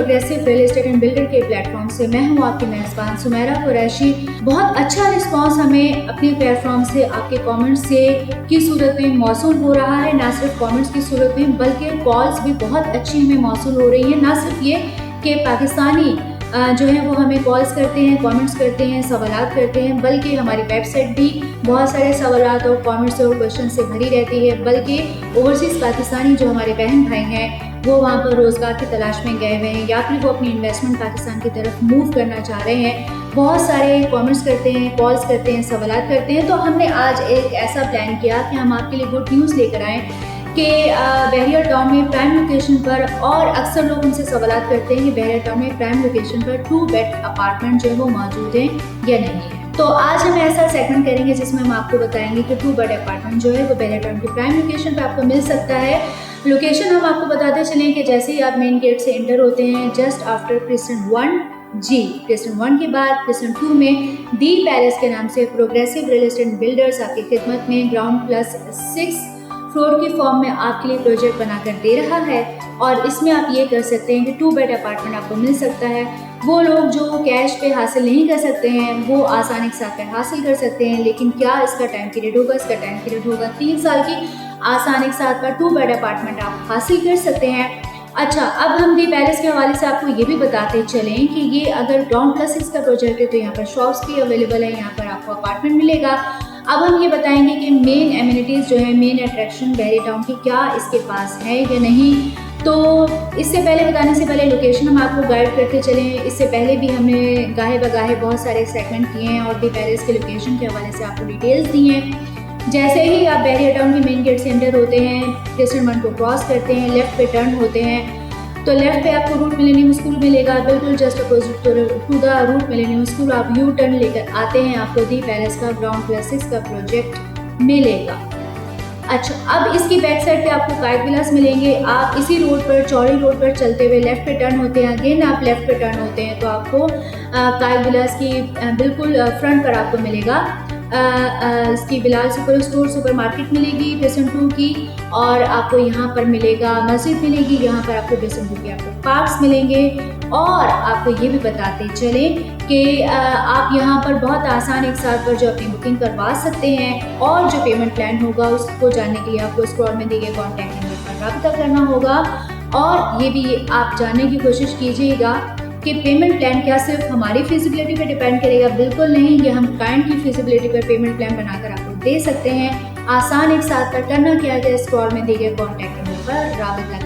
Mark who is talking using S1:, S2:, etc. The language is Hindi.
S1: Progressive real estate and builder के प्लेटफॉर्म से मैं हूं आपकी मेजबान सुमेरा कुरैशी। बहुत अच्छा रिस्पांस हमें अपने प्लेटफॉर्म से आपके कमेंट्स से की सूरत में मौसूल हो रहा है। ना सिर्फ कमेंट्स की सूरत में बल्कि कॉल्स भी बहुत अच्छी हमें मौसूल हो रही है। ना सिर्फ ये कि पाकिस्तानी जो है वो हमें कॉल्स करते हैं, कमेंट्स करते हैं, सवालात करते हैं, बल्कि हमारी वेबसाइट भी बहुत सारे सवालात और कमेंट्स और क्वेश्चन से भरी रहती है। बल्कि ओवरसीज़ पाकिस्तानी जो हमारे बहन भाई हैं वो वहाँ पर रोज़गार की तलाश में गए हुए हैं या फिर वो अपनी इन्वेस्टमेंट पाकिस्तान की तरफ मूव करना चाह रहे हैं, बहुत सारे कमेंट्स करते हैं, कॉल्स करते हैं, सवालात करते हैं। तो हमने आज एक ऐसा प्लान किया कि हम आपके लिए गुड न्यूज़ लेकर आएँ कि बहरिया टाउन में प्राइम लोकेशन पर, और अक्सर लोग उनसे सवालात करते हैं कि बहरिया टाउन में प्राइम लोकेशन पर 2 बेड अपार्टमेंट जो है वो मौजूद हैं या नहीं है। तो आज हम ऐसा सेगमेंट करेंगे जिसमें हम आपको बताएंगे कि 2 बेड अपार्टमेंट जो है वो बहरिया टाउन की प्राइम लोकेशन पर आपको मिल सकता है। लोकेशन हम आपको बताते चलें कि जैसे ही आप मेन गेट से एंटर होते हैं, जस्ट आफ्टर क्रिस्टन 1 के बाद क्रिस्टन 2 में दी पैलेस के नाम से प्रोग्रेसिव रियल एस्टेट बिल्डर्स आपकी खिदमत में ग्राउंड प्लस 6 फ्लोर की फॉर्म में आपके लिए प्रोजेक्ट बनाकर दे रहा है। और इसमें आप ये कर सकते हैं कि 2 बेड अपार्टमेंट आपको मिल सकता है। वो लोग जो कैश पे हासिल नहीं कर सकते हैं वो आसानी के साथ हासिल कर सकते हैं। लेकिन क्या इसका टाइम पीरियड होगा? इसका टाइम पीरियड होगा 3 साल की। आसानी के साथ 2 बेड अपार्टमेंट आप हासिल कर सकते हैं। अच्छा, अब हम दी पैलेस के हवाले से आपको ये भी बताते चलें कि ये अगर ग्राउंड प्लस 6 का प्रोजेक्ट है तो यहाँ पर शॉप्स भी अवेलेबल है, यहाँ पर आपको अपार्टमेंट मिलेगा। अब हम ये बताएंगे कि मेन एमिनिटीज़ जो है, मेन अट्रैक्शन बहरिया टाउन की क्या इसके पास है या नहीं। तो इससे पहले बताने से पहले लोकेशन हम आपको गाइड करते चलें। इससे पहले भी हमने गाहे बगाहे बहुत सारे सेगमेंट किए हैं और दी पैलेस के लोकेशन के हवाले से आपको डिटेल्स दी हैं। जैसे ही आप बहरिया टाउन के मेन गेट से एंटर होते हैं, क्रिस्टन 1 को क्रॉस करते हैं, लेफ्ट पे टर्न होते हैं तो लेफ्ट पे आपको रूट मिलेनियम स्कूल मिलेगा। बिल्कुल just opposite to the route Millennium School आप यू टर्न लेकर आते हैं, आपको दी पैलेस का ग्राउंड प्लस 6 का प्रोजेक्ट मिलेगा। अच्छा, अब इसकी बैक साइड पे आपको कायद विलास मिलेंगे। आप इसी रोड पर, चौड़ी रोड पर चलते हुए लेफ्ट पे टर्न होते हैं। अगेन आप लेफ्ट पे टर्न होते हैं तो आपको कायद विलास की बिल्कुल फ्रंट पर आपको मिलेगा इसकी बिलाल सुपर मार्केट मिलेगी क्रिस्टन 2 की। और आपको यहाँ पर मिलेगा मस्जिद मिलेगी, यहाँ पर आपको क्रिस्टन 2 के आपको पार्क्स मिलेंगे। और आपको ये भी बताते चलें कि आप यहाँ पर बहुत आसान एक साल पर जो अपनी बुकिंग करवा सकते हैं। और जो पेमेंट प्लान होगा उसको जानने के लिए आपको स्क्रॉल में दिए गए कॉन्टैक्ट नंबर पर रब्ता करना होगा। और ये भी आप जानने की कोशिश कीजिएगा कि पेमेंट प्लान क्या सिर्फ हमारी फिजिबिलिटी पर डिपेंड करेगा? बिल्कुल नहीं, ये हम क्लाइंट की फिजिबिलिटी पर पेमेंट प्लान बनाकर आपको दे सकते हैं। आसान एक साथ पर करना क्या है, स्क्रॉल में दिए गए कॉन्टैक्ट नंबर पर रब्ता